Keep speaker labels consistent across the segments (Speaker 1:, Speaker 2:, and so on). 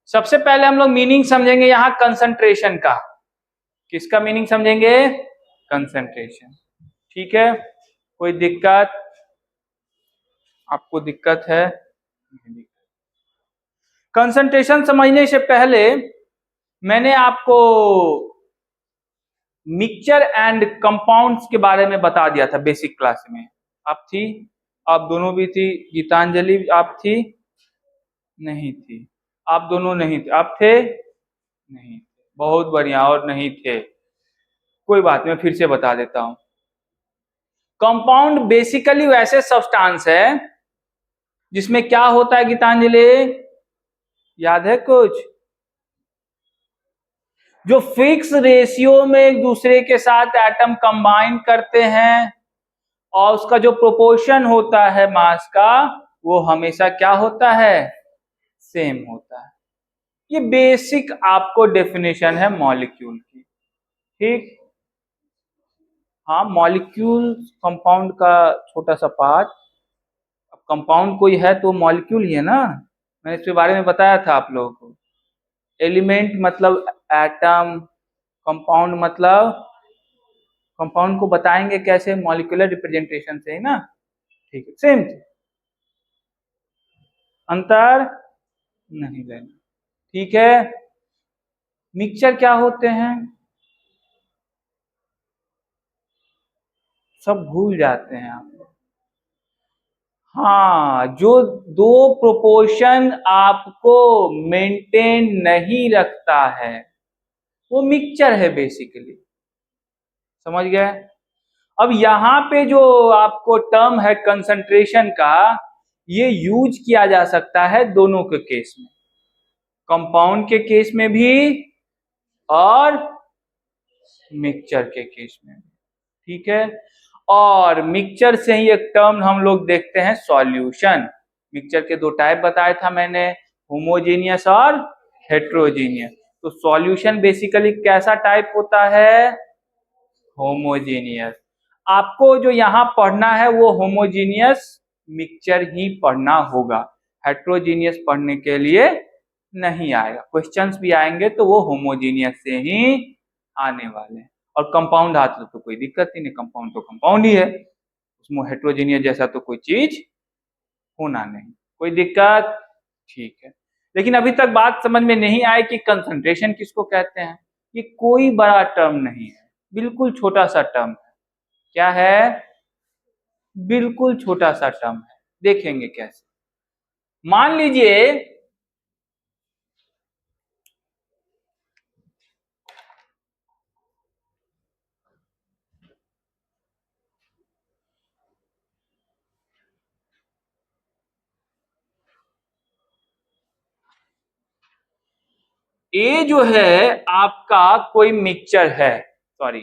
Speaker 1: सबसे पहले हम लोग मीनिंग समझेंगे यहां कंसंट्रेशन का। किसका मीनिंग समझेंगे? कंसंट्रेशन। ठीक है, कोई दिक्कत? आपको दिक्कत है? कंसंट्रेशन समझने से पहले मैंने आपको मिक्सचर एंड कंपाउंड्स के बारे में बता दिया था बेसिक क्लास में। आप थी? आप दोनों भी थी? गीतांजलि आप थी? नहीं थी। आप दोनों नहीं थे। आप थे? नहीं थे। बहुत बढ़िया। और नहीं थे, कोई बात नहीं, मैं फिर से बता देता हूं। कंपाउंड बेसिकली वैसे सब्सटेंस है जिसमें क्या होता है गीतांजलि, याद है कुछ? जो फिक्स रेशियो में एक दूसरे के साथ एटम कंबाइन करते हैं और उसका जो प्रोपोर्शन होता है मास का वो हमेशा क्या होता है? सेम होता है। ये बेसिक आपको डेफिनेशन है मॉलिक्यूल की। ठीक, हाँ, मॉलिक्यूल कंपाउंड का छोटा सा पार्ट। अब कंपाउंड कोई है तो मॉलिक्यूल ही है ना, मैंने इसके बारे में बताया था आप लोगों को। एलिमेंट मतलब एटम, कंपाउंड मतलब, कंपाउंड को बताएंगे कैसे? मॉलिक्यूलर रिप्रेजेंटेशन से ही ना। ठीक है, सेम अंतर नहीं लेना। ठीक है, मिक्सचर क्या होते हैं? सब भूल जाते हैं आप। हाँ, जो दो प्रोपोर्शन आपको मेंटेन नहीं रखता है वो मिक्सचर है बेसिकली। समझ गए? अब यहाँ पे जो आपको टर्म है कंसंट्रेशन का, ये यूज किया जा सकता है दोनों के केस में, कंपाउंड के केस में भी और मिक्सचर के केस में भी। ठीक है, और मिक्सचर से ही एक टर्म हम लोग देखते हैं सॉल्यूशन। मिक्सचर के दो टाइप बताया था मैंने, होमोजेनियस और हेट्रोजेनियस। तो सॉल्यूशन बेसिकली कैसा टाइप होता है? होमोजेनियस। आपको जो यहाँ पढ़ना है वो होमोजेनियस मिक्सचर ही पढ़ना होगा, हेट्रोजेनियस पढ़ने के लिए नहीं आएगा। क्वेश्चंस भी आएंगे तो वो होमोजेनियस से ही आने वाले हैं। और कंपाउंड आता तो कोई दिक्कत ही नहीं, कंपाउंड तो कंपाउंड ही है, उसमें हेट्रोजेनियस जैसा तो कोई चीज होना नहीं। कोई दिक्कत? ठीक है, लेकिन अभी तक बात समझ में नहीं आई कि कंसंट्रेशन किसको कहते हैं। ये कोई बड़ा टर्म नहीं है, बिल्कुल छोटा सा टर्म है। क्या है? बिल्कुल छोटा सा टर्म है। देखेंगे कैसे। मान लीजिए ए जो है आपका कोई मिक्सचर है, सॉरी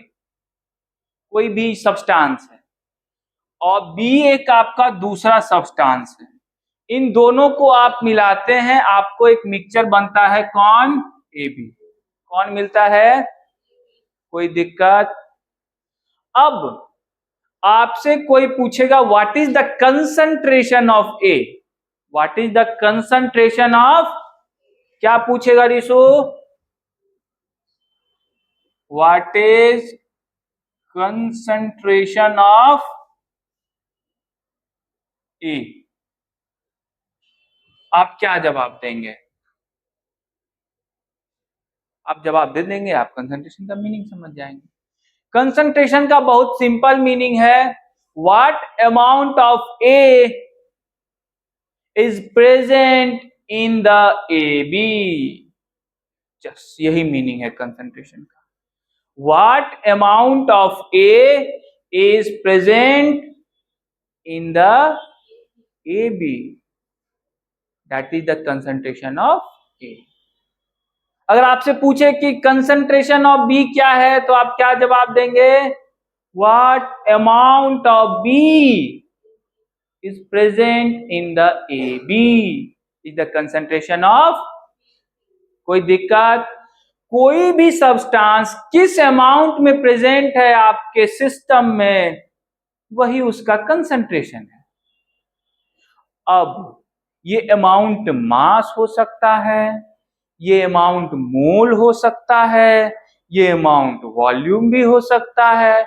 Speaker 1: कोई भी सब्सटेंस है, और बी एक आपका दूसरा सब्सटेंस है। इन दोनों को आप मिलाते हैं, आपको एक मिक्सचर बनता है। कौन? A B. कौन मिलता है? कोई दिक्कत? अब आपसे कोई पूछेगा what is the concentration of A, what is the concentration of, क्या पूछेगा Rishu? What is concentration of A? आप क्या जवाब देंगे? आप जवाब दे देंगे, आप कंसंट्रेशन का मीनिंग समझ जाएंगे। कंसंट्रेशन का बहुत सिंपल मीनिंग है, what amount of A is present in the A B. Just यही मीनिंग है कंसंट्रेशन का। What amount of A is present in the A B, that is the concentration of A. अगर आपसे पूछे कि concentration of B क्या है तो आप क्या जवाब देंगे? What amount of B is present in the AB is the concentration of। कोई दिक्कत? कोई भी सब्सटेंस किस अमाउंट में प्रेजेंट है आपके सिस्टम में वही उसका कंसंट्रेशन है। अब ये अमाउंट मास हो सकता है ये अमाउंट मोल हो सकता है, ये अमाउंट वॉल्यूम भी हो सकता है।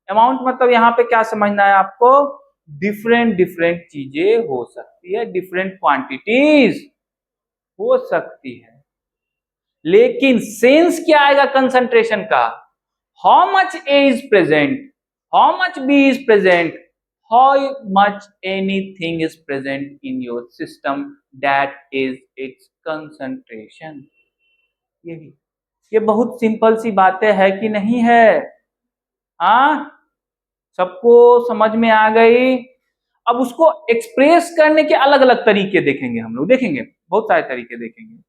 Speaker 1: अमाउंट मतलब यहाँ पे क्या समझना है आपको, डिफरेंट डिफरेंट चीजें हो सकती है, डिफरेंट क्वांटिटीज हो सकती है। लेकिन सेंस क्या आएगा कंसंट्रेशन का, how much A is present, how much B is present, how much anything is present in your system, that is its concentration. यही, ये बहुत सिंपल सी बातें है कि नहीं है? हाँ, सबको समझ में आ गई। अब उसको एक्सप्रेस करने के अलग अलग तरीके देखेंगे हम लोग, देखेंगे बहुत सारे तरीके देखेंगे।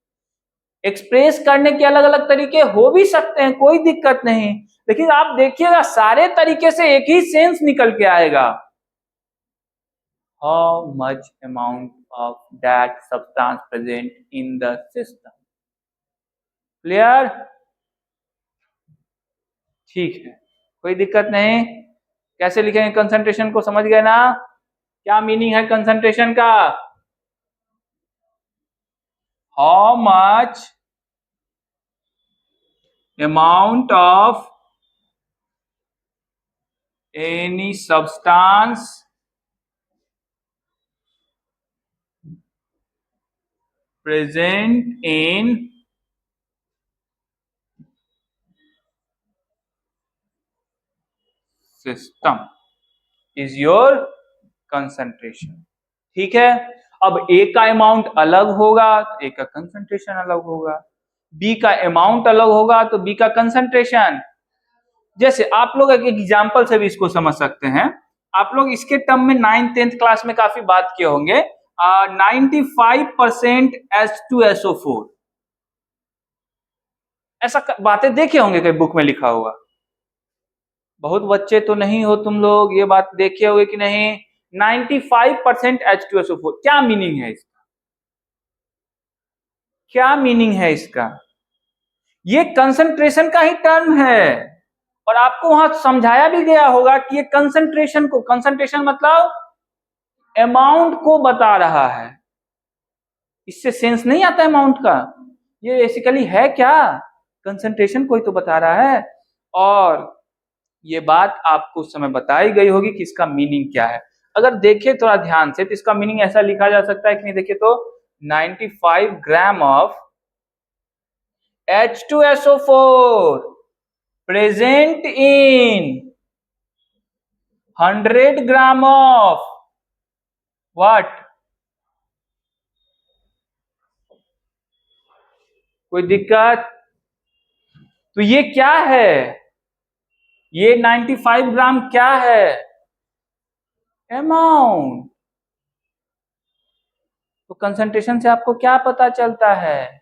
Speaker 1: एक्सप्रेस करने के अलग अलग तरीके हो भी सकते हैं, कोई दिक्कत नहीं, लेकिन आप देखिएगा सारे तरीके से एक ही सेंस निकल के आएगा, how much amount of that substance present in the system. Clear? ठीक है, कोई दिक्कत नहीं। कैसे लिखेंगे कंसंट्रेशन को, समझ गए ना? क्या मीनिंग है कंसंट्रेशन का? How much amount of any substance present in system is your concentration। ठीक है, अब ए का अमाउंट अलग होगा तो ए का कंसंट्रेशन अलग होगा, बी का अमाउंट अलग होगा तो बी का कंसंट्रेशन। जैसे आप लोग एक एग्जांपल से भी इसको समझ सकते हैं। आप लोग इसके टर्म में 9th-10th क्लास में काफी बात किए होंगे, 95% H2SO4, ऐसा बातें देखे होंगे कहीं बुक में लिखा हुआ। बहुत बच्चे तो नहीं हो तुम लोग, ये बात देखे होंगे कि नहीं, 95% H2SO4। क्या मीनिंग है इसका, क्या मीनिंग है इसका? ये कंसंट्रेशन का ही टर्म है, और आपको वहां समझाया भी गया होगा कि ये कंसंट्रेशन को, कंसंट्रेशन मतलब अमाउंट को बता रहा है। इससे सेंस नहीं आता अमाउंट का, ये बेसिकली है क्या, कंसंट्रेशन को ही तो बता रहा है। और ये बात आपको उस समय बताई गई होगी कि इसका मीनिंग क्या है। अगर देखें थोड़ा ध्यान से तो इसका मीनिंग ऐसा लिखा जा सकता है कि नहीं, देखिए तो 95 gram of H2SO4 present in 100 gram of what, कोई दिक्कत? तो ये क्या है, ये 95 ग्राम क्या है, अमाउंट। तो कंसंट्रेशन से आपको क्या पता चलता है,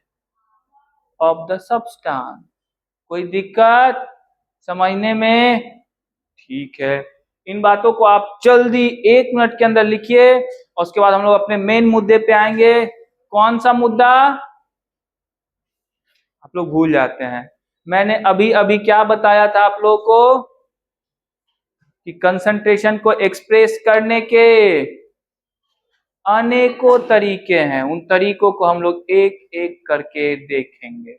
Speaker 1: ऑफ द सब्सटेंस। कोई दिक्कत समझने में? ठीक है, इन बातों को आप जल्दी 1 मिनट के अंदर लिखिए, और उसके बाद हम लोग अपने मेन मुद्दे पे आएंगे। कौन सा मुद्दा? आप लोग भूल जाते हैं, मैंने अभी अभी क्या बताया था आप लोगों को, कि कंसंट्रेशन को एक्सप्रेस करने के अनेकों तरीके हैं, उन तरीकों को हम लोग एक एक करके देखेंगे।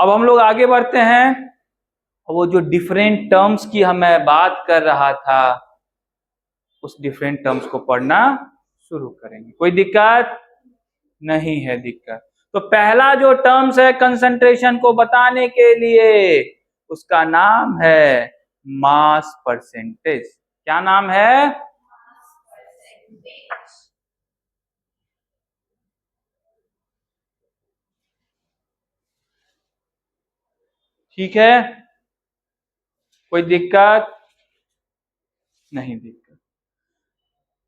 Speaker 1: अब हम लोग आगे बढ़ते हैं, वो जो डिफरेंट टर्म्स की मैं बात कर रहा था, उस डिफरेंट टर्म्स को पढ़ना शुरू करेंगे। कोई दिक्कत नहीं है? दिक्कत तो पहला जो टर्म्स है कंसंट्रेशन को बताने के लिए, उसका नाम है मास परसेंटेज। क्या नाम है? ठीक है, कोई दिक्कत नहीं? दिक्कत,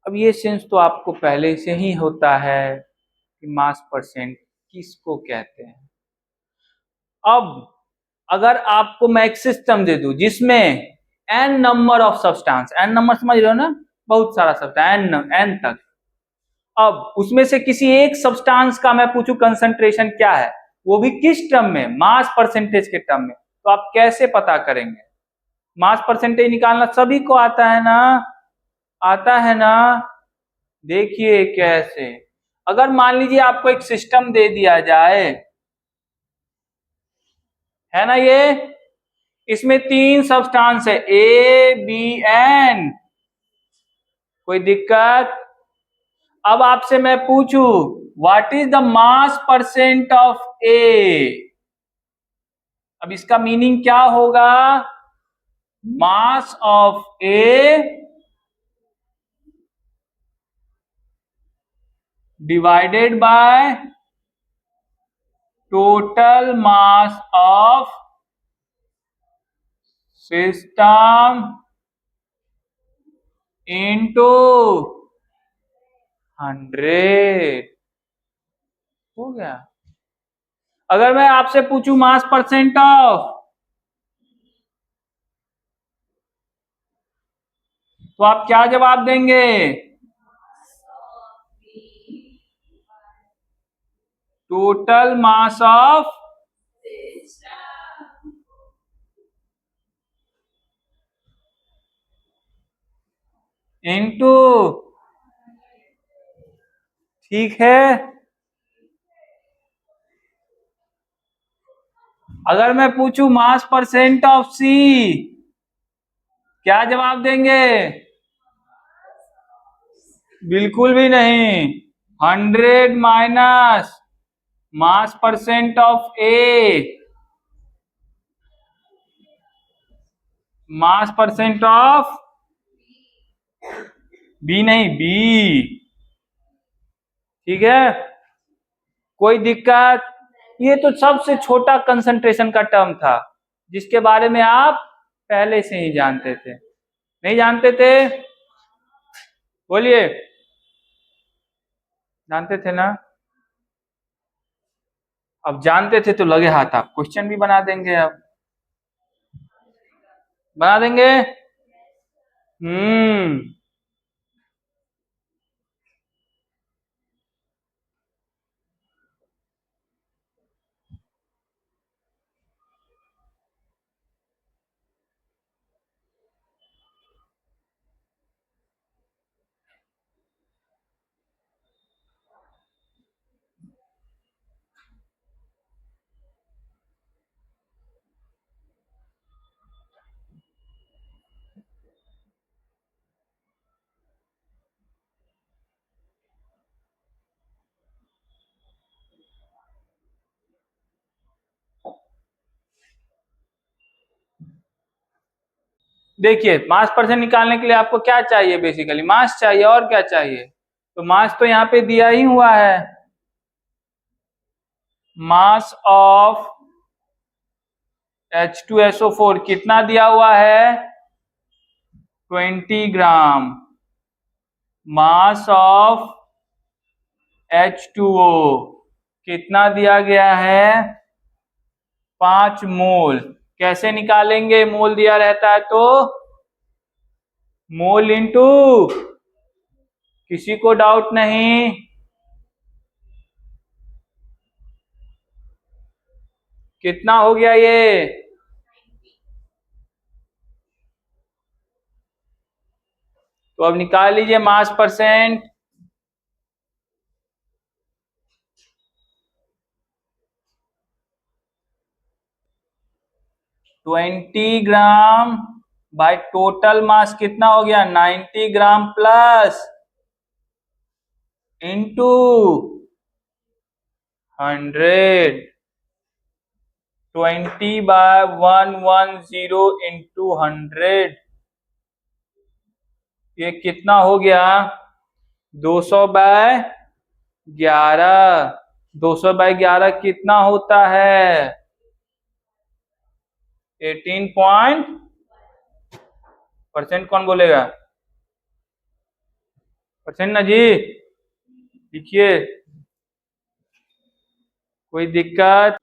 Speaker 1: अब ये सेंस तो आपको पहले से ही होता है कि मास परसेंट किसको कहते हैं। अब अगर आपको मैं एक सिस्टम दे दूं जिसमें n number of substance, n number समझ रहे हो ना, बहुत सारा सब्सटेंस, n तक, अब उसमें से किसी एक सब्सटेंस का मैं पूछूं कंसंट्रेशन क्या है, वो भी किस टर्म में, मास परसेंटेज के टर्म में, तो आप कैसे पता करेंगे? मास परसेंटेज निकालना सभी को आता है ना, आता है ना? देखिए कैसे, अगर मान लीजिए आपको एक सिस्टम दे दिया जाए, है ना ये। इसमें 3 सब्सटेंस है, ए बी एन। कोई दिक्कत? अब आपसे मैं पूछूं, what is the mass percent of A? अब इसका मीनिंग क्या होगा? Mass of A divided by total mass of system into 100। हो गया। अगर मैं आपसे पूछूं मास परसेंट ऑफ, तो आप क्या जवाब देंगे? टोटल मास ऑफ इंटू, ठीक है। अगर मैं पूछूं मास परसेंट ऑफ सी, क्या जवाब देंगे? बिल्कुल भी नहीं। 100 minus mass percent of A, mass percent of B, नहीं बी। ठीक है, कोई दिक्कत? ये तो सबसे छोटा कंसंट्रेशन का टर्म था, जिसके बारे में आप पहले से ही जानते थे। नहीं जानते थे? बोलिए, जानते थे ना? अब जानते थे तो लगे हाथ आप क्वेश्चन भी बना देंगे। अब बना देंगे। देखिए, मास परसेंट निकालने के लिए आपको क्या चाहिए? बेसिकली मास चाहिए, और क्या चाहिए? तो मास तो यहाँ पे दिया ही हुआ है। मास ऑफ H2SO4 कितना दिया हुआ है? 20 ग्राम। मास ऑफ H2O कितना दिया गया है? 5 मोल। कैसे निकालेंगे? मोल दिया रहता है तो मोल इंटू, किसी को डाउट नहीं? कितना हो गया ये? तो अब निकाल लीजिए मास percent. Twenty gram bye total मास कितना हो गया? 90 ग्राम प्लस इंटू 100। 20/110 इंटू 100, ये कितना हो गया? 200/11। 200/11 कितना होता है? 18 पॉइंट परसेंट। कौन बोलेगा? परसेंट ना जी, लिखिए। कोई दिक्कत?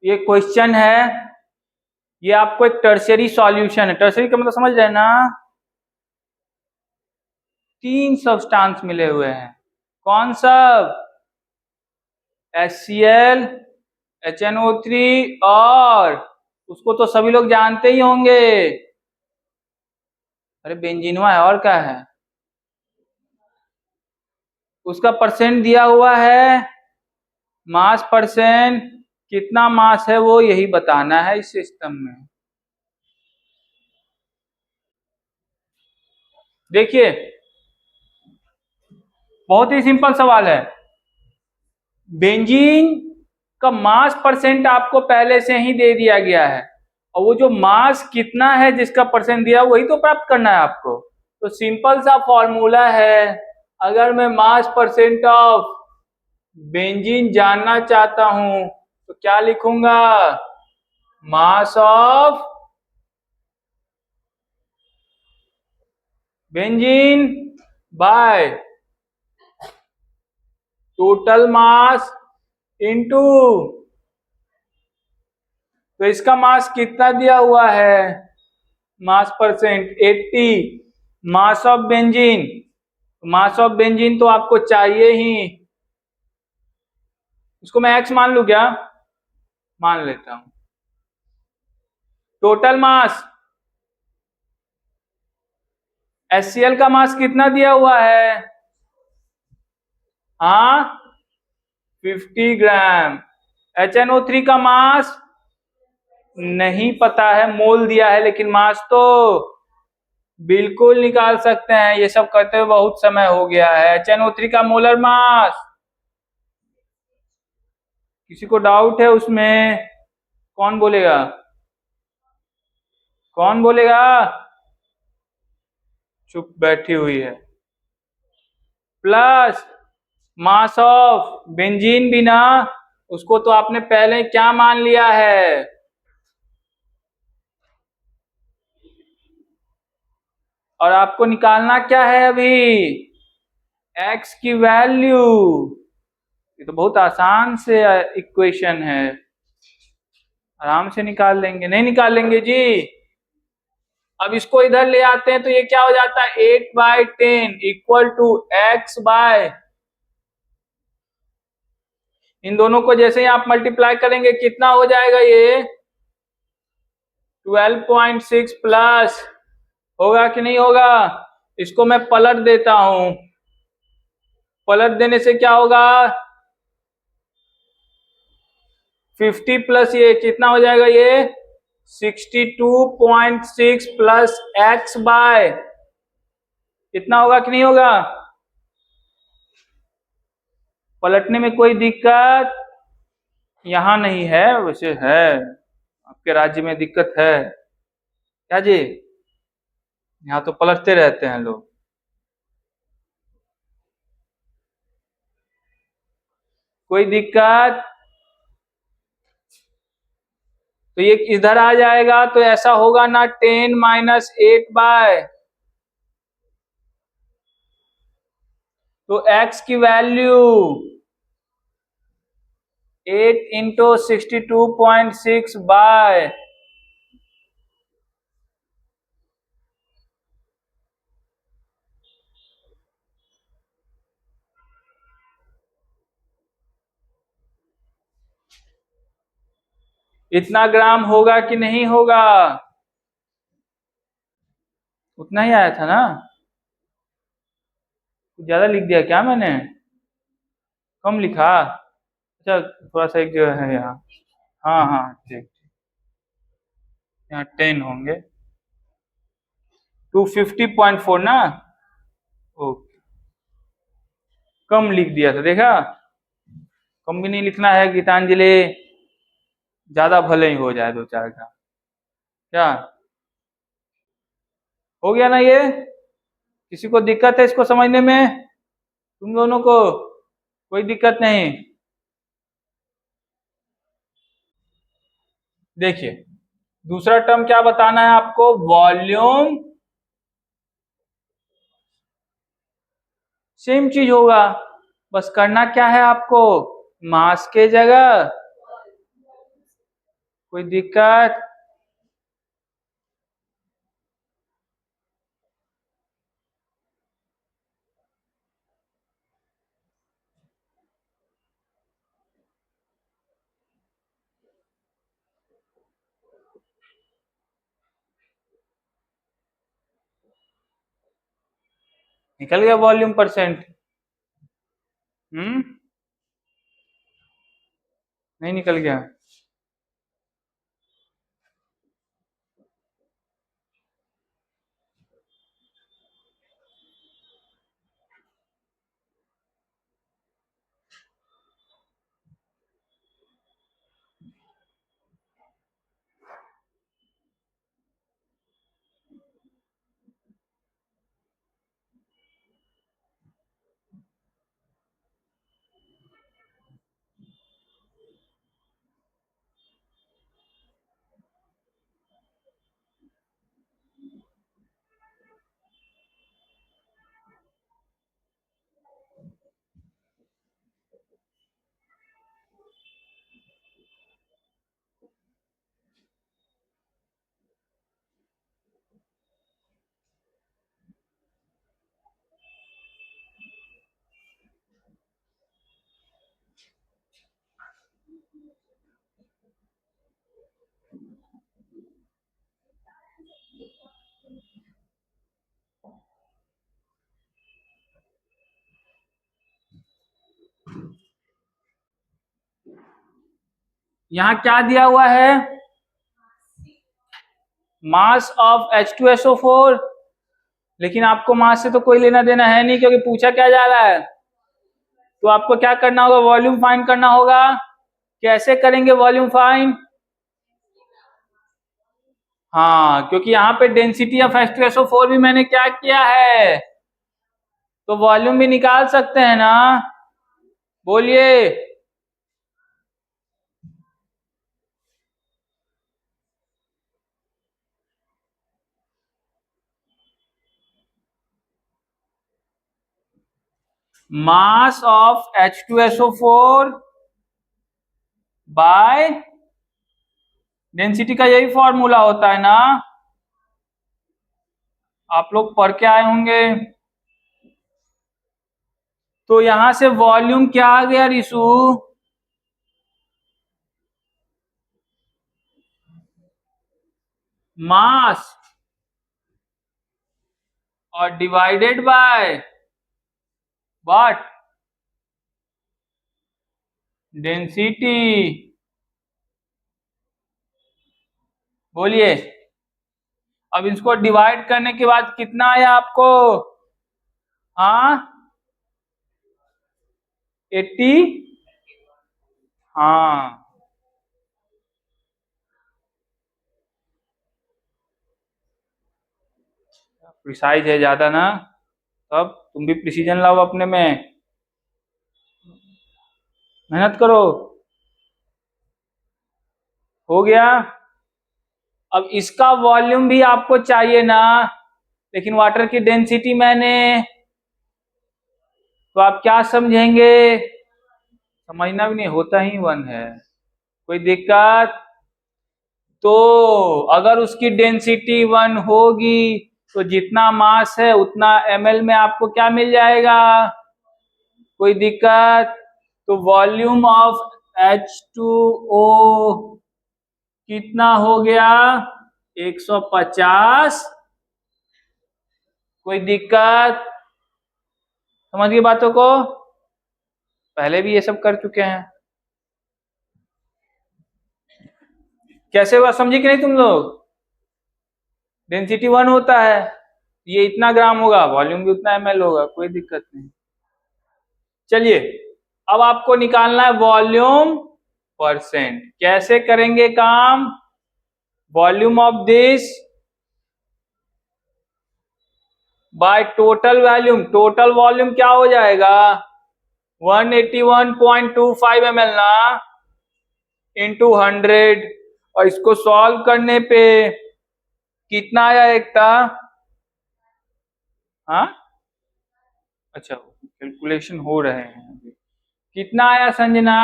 Speaker 1: ये क्वेश्चन है, ये आपको एक टर्शियरी सॉल्यूशन है। टर्शियरी का मतलब समझ रहे हैं ना, 3 सब्सटेंस मिले हुए हैं। कौन सब? HCl, HNO3 और उसको तो सभी लोग जानते ही होंगे, अरे बेंजीनवा है, और क्या है? उसका परसेंट दिया हुआ है, मास परसेंट, कितना मास है वो यही बताना है इस सिस्टम में। देखिए बहुत ही सिंपल सवाल है। बेंजीन का मास परसेंट आपको पहले से ही दे दिया गया है, और वो जो मास कितना है जिसका परसेंट दिया वही तो प्राप्त करना है आपको। तो सिंपल सा फॉर्मूला है, अगर मैं मास परसेंट ऑफ बेंजीन जानना चाहता हूं तो क्या लिखूंगा? Mass of benzene bye total mass into, तो इसका मास कितना दिया हुआ है? मास percent 80। Mass of benzene, mass of benzene तो आपको चाहिए ही, इसको मैं x मान लू क्या? मान लेता हूं। टोटल मास, HCl का मास कितना दिया हुआ है? हाँ 50 ग्राम। HNO3 का मास नहीं पता है, मोल दिया है, लेकिन मास तो बिल्कुल निकाल सकते हैं। ये सब करते हुए बहुत समय हो गया है। HNO3 का मोलर मास, किसी को डाउट है उसमें? कौन बोलेगा? कौन बोलेगा? चुप बैठी हुई है। प्लस मास ऑफ बेंजीन भी ना, उसको तो आपने पहले क्या मान लिया है? और आपको निकालना क्या है अभी? x की वैल्यू। ये तो बहुत आसान से इक्वेशन है, आराम से निकाल लेंगे। नहीं निकाल लेंगे जी? अब इसको इधर ले आते हैं तो ये क्या हो जाता है? 8/10 इक्वल टू x बाय, इन दोनों को जैसे ही आप मल्टीप्लाई करेंगे कितना हो जाएगा? ये 12.6 प्लस, होगा कि नहीं होगा? इसको मैं पलट देता हूं, पलट देने से क्या होगा? 50 प्लस ये कितना हो जाएगा? ये 62.6 प्लस x बाय, इतना होगा कि नहीं होगा? पलटने में कोई दिक्कत यहां नहीं है, वैसे है आपके राज्य में दिक्कत है क्या जी? यहाँ तो पलटते रहते हैं लोग। कोई दिक्कत? तो ये इधर आ जाएगा तो ऐसा होगा ना, 10 माइनस 8 बाय, तो x की वैल्यू 8 इंटू 62.6 बाय, इतना ग्राम होगा कि नहीं होगा? उतना ही आया था ना, कुछ ज्यादा लिख दिया क्या मैंने, कम लिखा। अच्छा थोड़ा सा एक जो है यहाँ, हाँ हाँ ठीक, यहाँ 10 होंगे, 250.4 ना, ओके, कम लिख दिया था देखा, कम भी नहीं लिखना है गीतांजलि, ज्यादा भले ही हो जाए 2-4 का, क्या हो गया ना ये, किसी को दिक्कत है इसको समझने में, तुम दोनों को कोई दिक्कत नहीं। देखिए दूसरा टर्म क्या बताना है आपको, वॉल्यूम, सेम चीज होगा, बस करना क्या है आपको, मास के जगह, कोई दिक्कत, निकल गया वॉल्यूम परसेंट, नहीं निकल गया, यहाँ क्या दिया हुआ है, मास ऑफ H2SO4, लेकिन आपको मास से तो कोई लेना देना है नहीं क्योंकि पूछा क्या जा रहा है, तो आपको क्या करना होगा, वॉल्यूम फाइंड करना होगा, कैसे करेंगे वॉल्यूम फाइंड, हाँ क्योंकि यहाँ पे डेंसिटी ऑफ H2SO4 भी मैंने क्या किया है, तो वॉल्यूम भी निकाल सकते हैं ना, बोलिए, mass of H2SO4 by density का यही फॉर्मूला होता है ना, आप लोग पढ़ के आए होंगे, तो यहां से वॉल्यूम क्या आ गया रिशु, मास और डिवाइडेड बाय व्हाट, डेंसिटी, बोलिए, अब इसको डिवाइड करने के बाद कितना आया आपको, हाँ 80, हाँ प्रिसाइज है ज्यादा ना, तब तुम भी प्रिसीजन लाओ अपने में, मेहनत करो, हो गया, अब इसका वॉल्यूम भी आपको चाहिए ना, लेकिन वाटर की डेंसिटी मैंने, तो आप क्या समझेंगे, समझना भी नहीं, होता ही 1 है, कोई दिक्कत, तो अगर उसकी डेंसिटी 1 होगी तो जितना मास है उतना ml में आपको क्या मिल जाएगा, कोई दिक्कत, तो वॉल्यूम ऑफ H2O कितना हो गया, 150 कोई दिक्कत? समझ गए बातों को? पहले भी ये सब कर चुके हैं। कैसे हुआ समझी कि नहीं तुम लोग? डेंसिटी 1 होता है, ये इतना ग्राम होगा, वॉल्यूम भी उतना ml होगा, कोई दिक्कत नहीं। चलिए अब आपको निकालना है वॉल्यूम परसेंट। कैसे करेंगे काम? Volume of this by total volume. Total volume क्या हो जाएगा? 181.25 ml ना, इंटू 100। और इसको सॉल्व करने पे कितना आया एकता? हाँ अच्छा, कैलकुलेशन हो रहे हैं अभी। कितना आया संजना?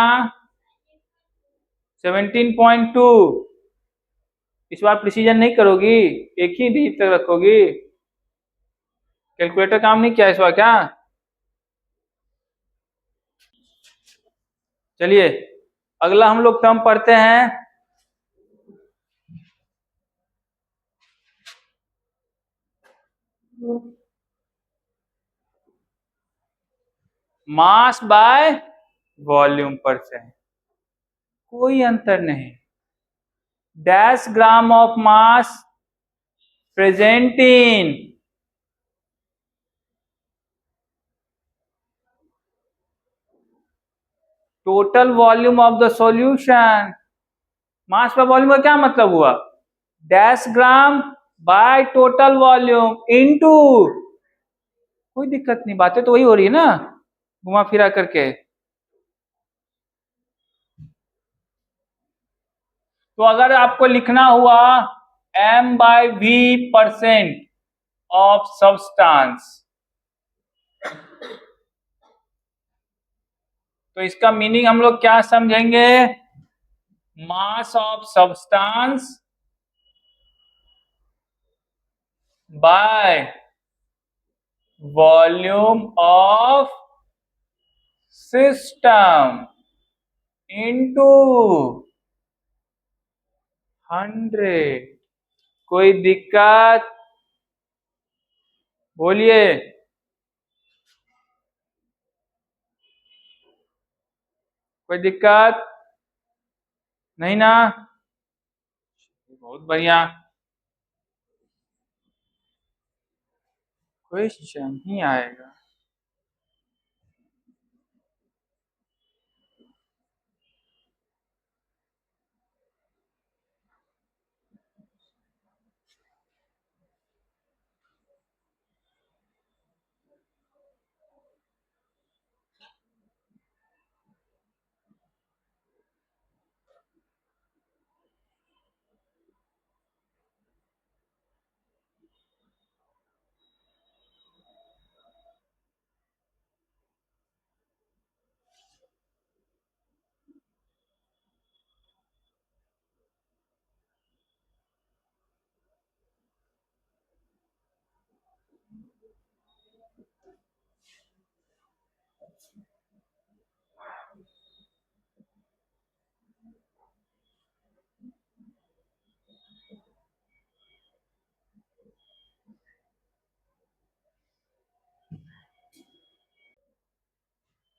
Speaker 1: 17.2। इस बार प्रिसीजन नहीं करोगी? एक ही डिजिट तक रखोगी? कैलकुलेटर काम नहीं किया इस बार क्या? चलिए अगला हम लोग टर्म पढ़ते हैं। Mass by volume percent. कोई अंतर नहीं। Dash gram of mass present in total volume of the solution. Mass by volume का क्या मतलब हुआ? Dash gram by total volume into. कोई दिक्कत नहीं, बातें तो वही हो रही है ना घुमा फिरा करके। तो अगर आपको लिखना हुआ m/v% ऑफ सब्सटेंस, तो इसका मीनिंग हम लोग क्या समझेंगे? Mass of substance by volume of system into 100। कोई दिक्कत? बोलिए। कोई दिक्कत नहीं ना? बहुत बढ़िया, क्वेश्चन ही आएगा।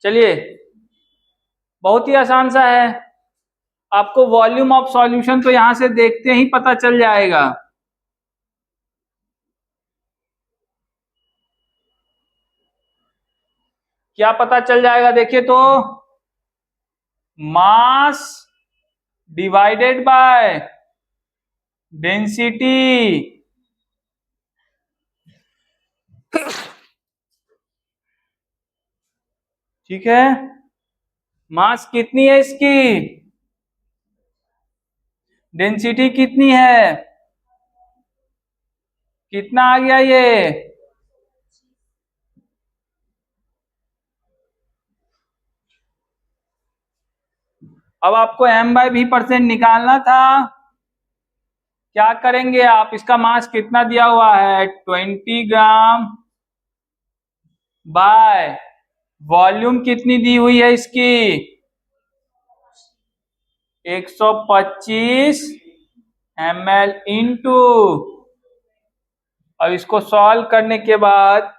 Speaker 1: चलिए बहुत ही आसान सा है। आपको वॉल्यूम ऑफ सॉल्यूशन तो यहां से देखते ही पता चल जाएगा। क्या पता चल जाएगा देखिए तो? Mass divided by density. ठीक है, मास कितनी है इसकी, डेंसिटी कितनी है, कितना आ गया ये? अब आपको m/v% निकालना था। क्या करेंगे आप? इसका मास कितना दिया हुआ है? 20 ग्राम बाय वॉल्यूम कितनी दी हुई है इसकी? 125 ml इंटू अब इसको सॉल्व करने के बाद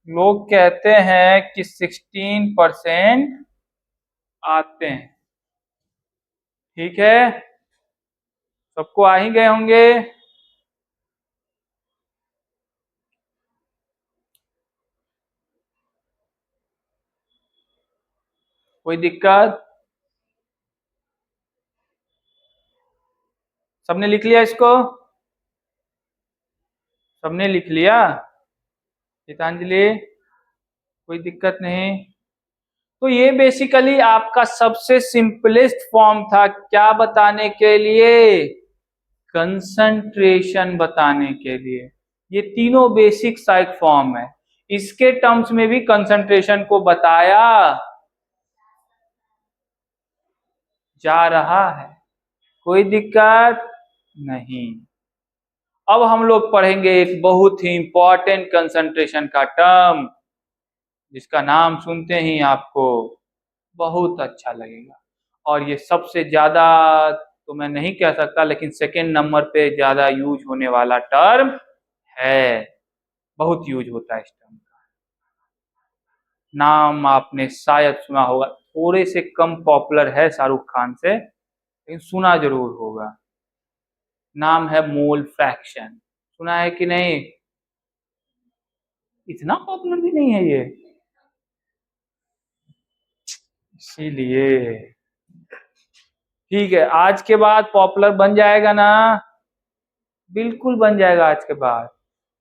Speaker 1: लोग कहते हैं कि 16% आते हैं। ठीक है, सबको आ ही गए होंगे। कोई दिक्कत? सबने लिख लिया इसको? सबने लिख लिया? गीतांजलि, कोई दिक्कत नहीं? तो ये बेसिकली आपका सबसे सिंपलेस्ट फॉर्म था, क्या बताने के लिए? कंसंट्रेशन बताने के लिए। ये तीनों बेसिक साइक फॉर्म है, इसके टर्म्स में भी कंसंट्रेशन को बताया जा रहा है। कोई दिक्कत नहीं। अब हम लोग पढ़ेंगे एक बहुत ही इंपॉर्टेंट कंसंट्रेशन का टर्म, जिसका नाम सुनते ही आपको बहुत अच्छा लगेगा, और ये सबसे ज्यादा तो मैं नहीं कह सकता, लेकिन सेकेंड नंबर पे ज्यादा यूज होने वाला टर्म है। बहुत यूज होता है इस टर्म का। नाम आपने शायद सुना होगा, थोड़े से कम पॉपुलर है शाहरुख खान से, लेकिन सुना जरूर होगा। नाम है मोल फ्रैक्शन। सुना है कि नहीं? इतना पॉपुलर भी नहीं है ये, इसीलिए। ठीक है, आज के बाद पॉपुलर बन जाएगा ना? बिल्कुल बन जाएगा आज के बाद।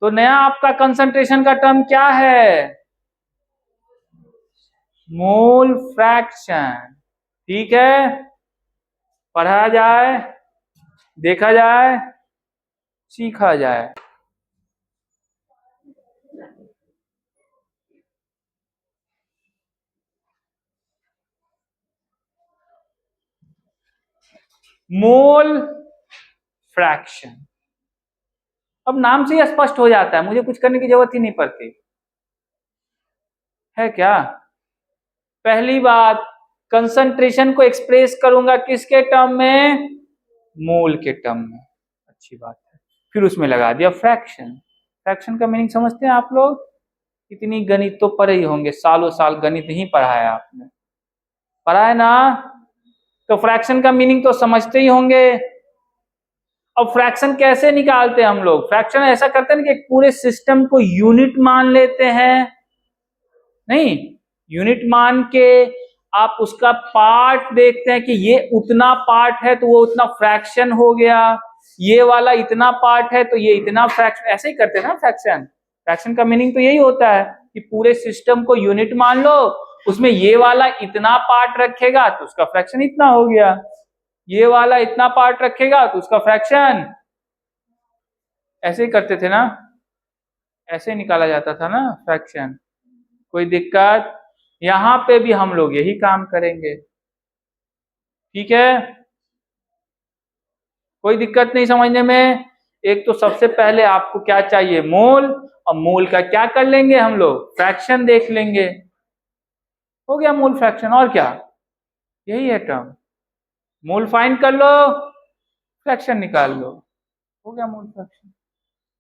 Speaker 1: तो नया आपका कंसंट्रेशन का टर्म क्या है? Mole fraction. ठीक है, पढ़ा जाए, देखा जाए, सीखा जाए। मोल फ्रैक्शन, अब नाम से ही स्पष्ट हो जाता है, मुझे कुछ करने की जरूरत ही नहीं पड़ती है। क्या पहली बात, कंसंट्रेशन को एक्सप्रेस करूंगा किसके टर्म में? मोल के टर्म में। अच्छी बात है। फिर उसमें लगा दिया फ्रैक्शन। फ्रैक्शन का मीनिंग समझते हैं आप लोग? इतनी गणित तो पढ़े ही होंगे, सालों साल गणित ही पढ़ा है आपने, पढ़ा है ना? तो फ्रैक्शन का मीनिंग तो समझते ही होंगे। अब फ्रैक्शन कैसे निकालते हैं हम लोग? फ्रैक्शन ऐसा करते हैं कि एक पूरे सिस्टम को यूनिट मान लेते हैं। नहीं, यूनिट मान के आप उसका पार्ट देखते हैं कि ये उतना पार्ट है तो वो उतना फ्रैक्शन हो गया, ये वाला इतना पार्ट है तो ये इतना फ्रैक्शन, ऐसे ही करते हैं ना फ्रैक्शन। फ्रैक्शन का मीनिंग तो यही होता है कि पूरे सिस्टम को यूनिट मान लो, उसमें ये वाला इतना पार्ट रखेगा तो उसका फ्रैक्शन इतना हो गया, ये वाला इतना पार्ट रखेगा तो उसका फ्रैक्शन। ऐसे ही करते थे ना, ऐसे निकाला जाता था ना फ्रैक्शन। कोई दिक्कत? यहां पे भी हम लोग यही काम करेंगे। ठीक है, कोई दिक्कत नहीं समझने में। एक तो सबसे पहले आपको क्या चाहिए? मोल, और मोल का क्या कर लेंगे हम लोग? फ्रैक्शन देख लेंगे। हो गया मोल फ्रैक्शन, और क्या? यही है टर्म। मोल फाइंड कर लो, फ्रैक्शन निकाल लो, हो गया मोल फ्रैक्शन।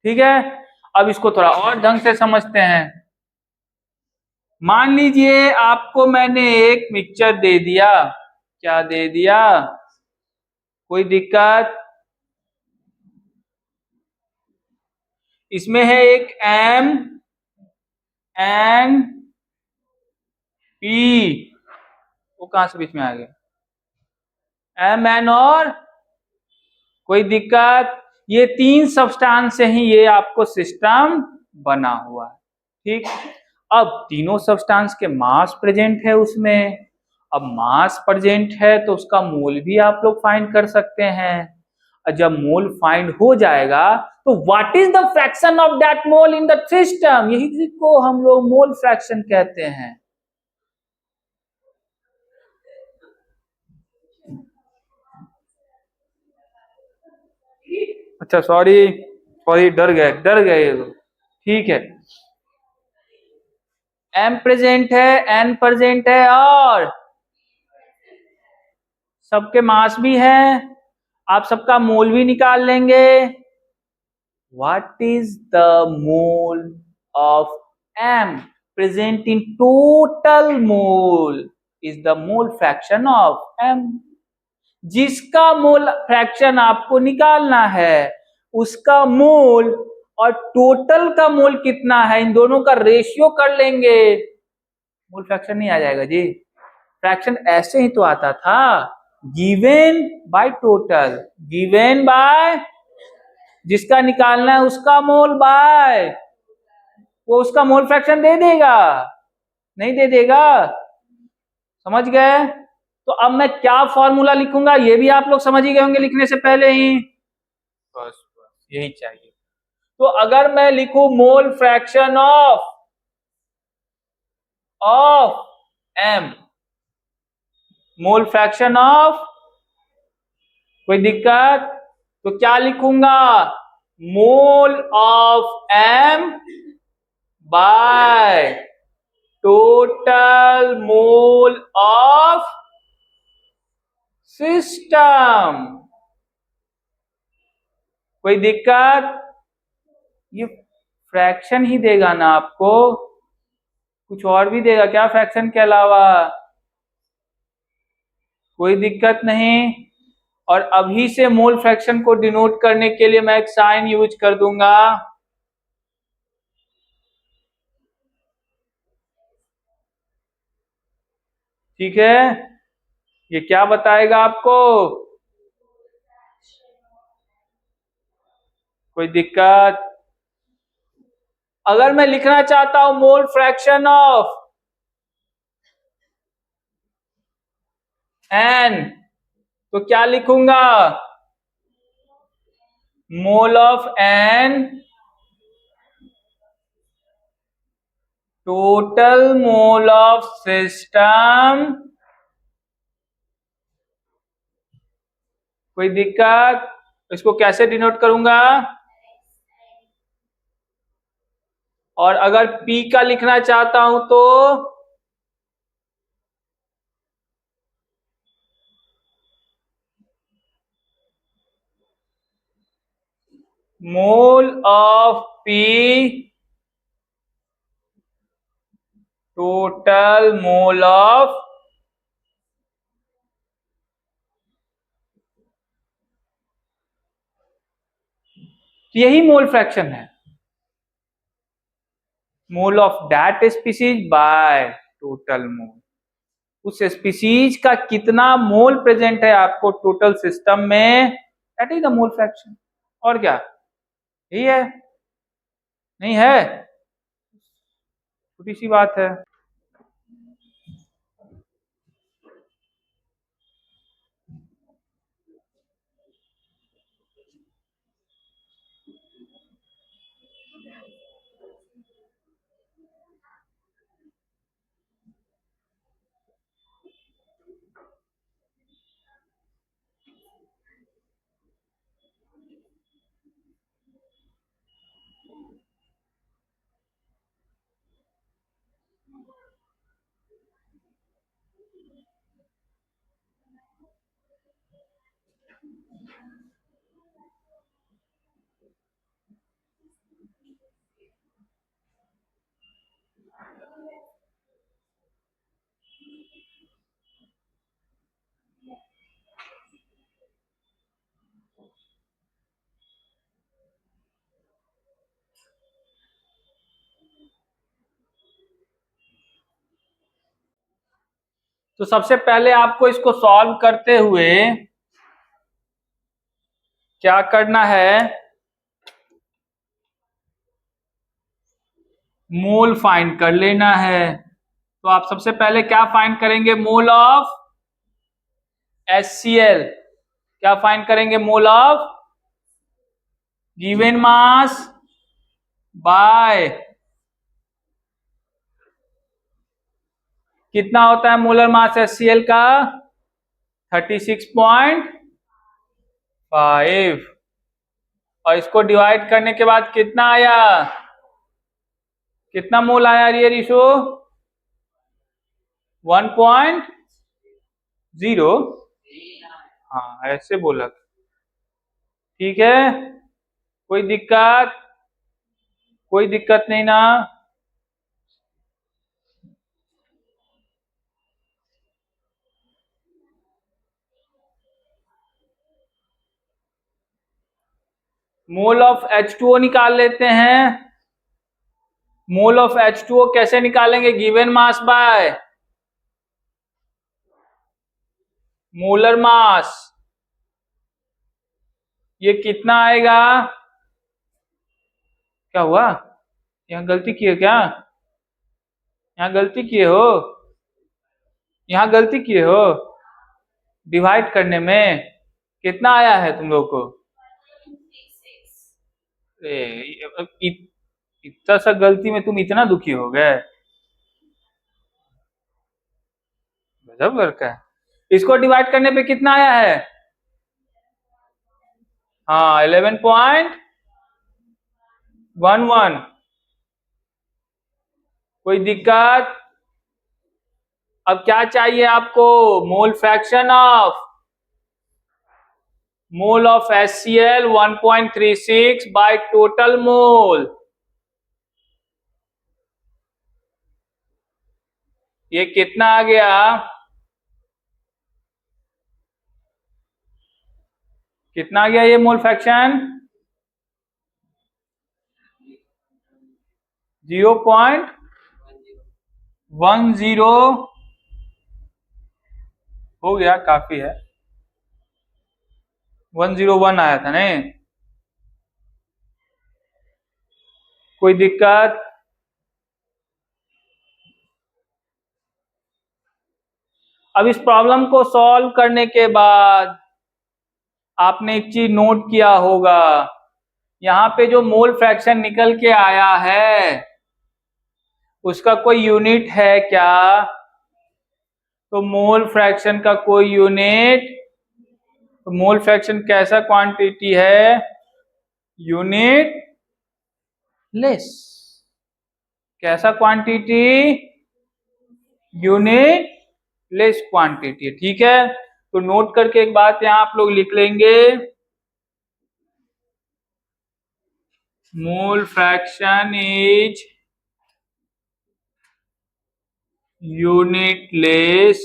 Speaker 1: ठीक है, अब इसको थोड़ा और ढंग से समझते हैं। मान लीजिए आपको मैंने एक मिक्सचर दे दिया। क्या दे दिया? कोई दिक्कत? इसमें है एक एम एन पी, वो कहां से बीच में आ गया? एम एन और कोई दिक्कत? ये तीन सब्सटेंस से ही ये आपको सिस्टम बना हुआ है। ठीक, अब तीनों सब्सटेंस के मास प्रेजेंट है उसमें। अब मास प्रेजेंट है तो उसका मोल भी आप लोग फाइंड कर सकते हैं। और जब मोल फाइंड हो जाएगा तो what is the fraction of that mole in the system, यही को हम लोग मोल फ्रैक्शन कहते हैं। अच्छा, सॉरी सॉरी, डर गए डर गए। ठीक है, एम प्रेजेंट है, एन प्रेजेंट है, और सबके मास भी है। आप सबका मोल भी निकाल लेंगे। What is the mole of M? Present in total mole is the mole fraction of M. जिसका मोल फ्रैक्शन आपको निकालना है उसका मोल और टोटल का मोल कितना है इन दोनों का रेशियो कर लेंगे, मोल फ्रैक्शन नहीं आ जाएगा जी। फ्रैक्शन ऐसे ही तो आता था, given by total, given by जिसका निकालना है उसका मोल बाय, वो उसका मोल फ्रैक्शन दे देगा, नहीं दे देगा, समझ गए। तो अब मैं क्या फॉर्मूला लिखूंगा ये भी आप लोग समझ ही गए होंगे लिखने से पहले ही, बस यही चाहिए। तो अगर मैं लिखूं mole fraction of M, mole fraction of, कोई दिक्कत, तो क्या लिखूंगा, mole of M by total mole of system. कोई दिक्कत, ये फ्रैक्शन ही देगा ना आपको, कुछ और भी देगा क्या फ्रैक्शन के अलावा, कोई दिक्कत नहीं। और अभी से मोल फ्रैक्शन को डिनोट करने के लिए मैं एक साइन यूज कर दूंगा, ठीक है। ये क्या बताएगा आपको, कोई दिक्कत। अगर मैं लिखना चाहता हूं मोल फ्रैक्शन ऑफ एन, तो क्या लिखूंगा, mole of N total mole of system. कोई दिक्कत, इसको कैसे डिनोट करूंगा, और अगर P का लिखना चाहता हूं तो mole of P total mole of, यही मोल फ्रैक्शन है, mole of that species bye total मोल, उस स्पीसीज का कितना मोल प्रेजेंट है आपको टोटल सिस्टम में, that is the mole fraction. और क्या, यही है, नहीं है, छोटी सी बात है। तो सबसे पहले आपको इसको सॉल्व करते हुए क्या करना है, मोल फाइंड कर लेना है। तो आप सबसे पहले क्या फाइंड करेंगे, मोल ऑफ HCl, क्या फाइंड करेंगे, mole of given mass by, कितना होता है मोलर मास HCl का, 36.5, और इसको डिवाइड करने के बाद कितना आया, कितना मोल आया रियर इशू, 1.0, हाँ ऐसे बोला, ठीक है। कोई दिक्कत? कोई दिक्कत नहीं ना? मोल ऑफ H2O निकाल लेते हैं। मोल ऑफ H2O कैसे निकालेंगे? Given mass by molar mass. ये कितना आएगा? क्या हुआ? यहाँ गलती किए क्या? यहाँ गलती किए हो? यहाँ गलती किए हो डिवाइड करने में? कितना आया है तुम लोग को? इतना सा गलती में तुम इतना दुखी हो गए? गजब लड़का है। इसको डिवाइड करने पे कितना आया है? हाँ 11.11। कोई दिक्कत? अब क्या चाहिए आपको? मोल fraction of HCl 1.36 bye total मोल। ये कितना आ गया? कितना आ गया ये मोल फ्रैक्शन? 0.10 हो गया, काफी है। 101 आया था नहीं? कोई दिक्कत? अब इस प्रॉब्लम को सॉल्व करने के बाद आपने एक चीज नोट किया होगा, यहाँ पे जो मोल फ्रैक्शन निकल के आया है उसका कोई यूनिट है क्या? तो मोल फ्रैक्शन का कोई यूनिट, तो मोल फ्रैक्शन कैसा क्वांटिटी है? Unit less. कैसा क्वांटिटी? Unit less quantity. ठीक है, तो नोट करके एक बात यहां आप लोग लिख लेंगे, mole fraction is unit less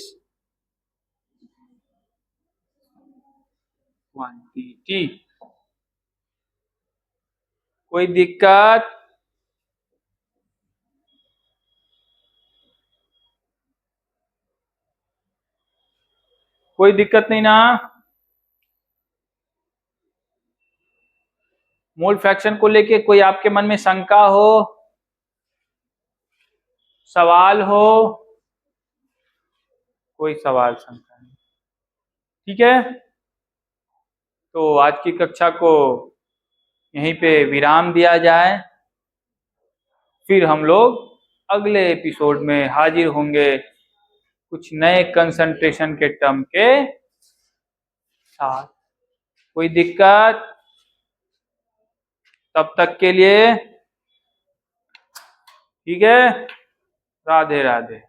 Speaker 1: quantity. कोई दिक्कत? कोई दिक्कत नहीं ना? मोल फ्रैक्शन को लेके कोई आपके मन में शंका हो, सवाल हो? कोई सवाल शंका नहीं। ठीक है, तो आज की कक्षा को यहीं पे विराम दिया जाए, फिर हम लोग अगले एपिसोड में हाजिर होंगे कुछ नए कंसंट्रेशन के टर्म के साथ। कोई दिक्कत? तब तक के लिए ठीक है, राधे राधे।